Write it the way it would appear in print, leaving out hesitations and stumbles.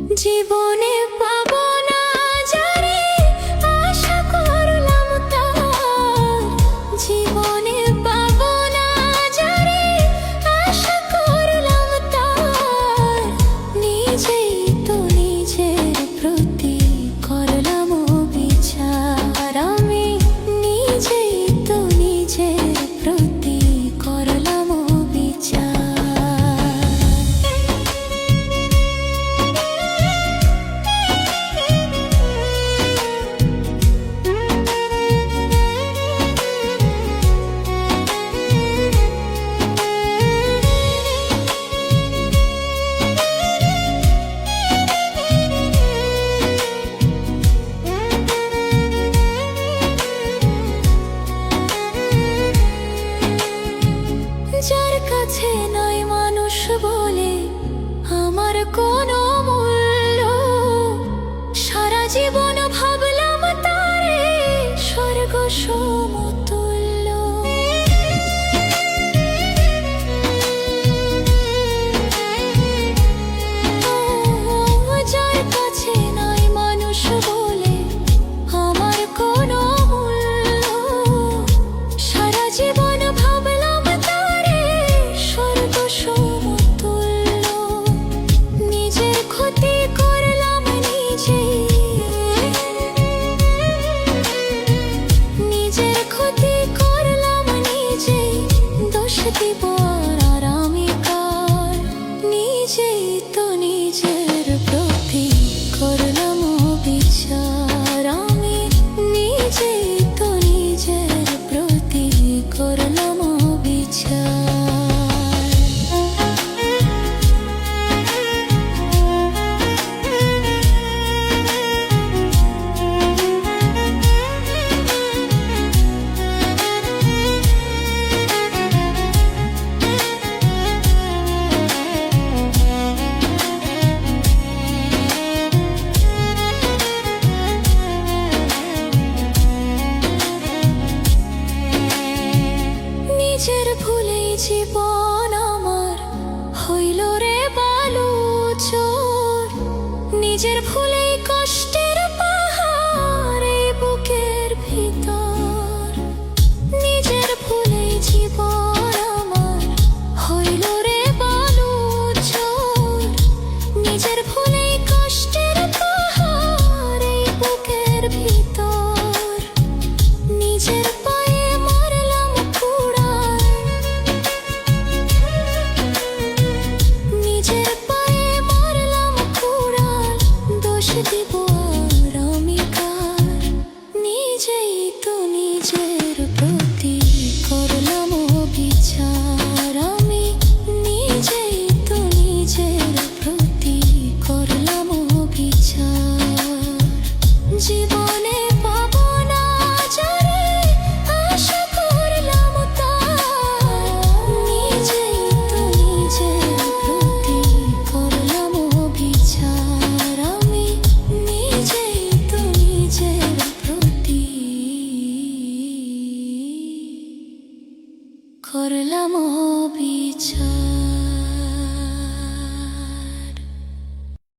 জীবনে পাবো না যারে আশা করলাম তার, জীবনে পাবো না যারে আশা করলাম তার, নিজেই তো নিজের প্রতি করলাম বিচার। আমি নিজেই তো নিজের প্রতি করলাম বিচার। যার কাছে নাই মানুষ বলে আমার কোনো মূল্য, সারা জীবন ভাবলাম তারে স্বর্গ সমতুল্য। যার কাছে নাই মানুষ বলে আমার কোনো মূল্য, সারা জীবন ভাবলাম তারে স্বর্গ সমতুল্য। নিজের ক্ষতি করলাম নিজেই, নিজের ক্ষতি করলাম নিজেই, দোষ দিব আর আমি কার? নিজেই তো নিজের প্রতি করলাম বিচার। আমি নিজেই তো নিজের প্রতি করলাম বিচার। নিজের ভুলেই জীবন আমার হইল রে বালুচর, নিজের ভুল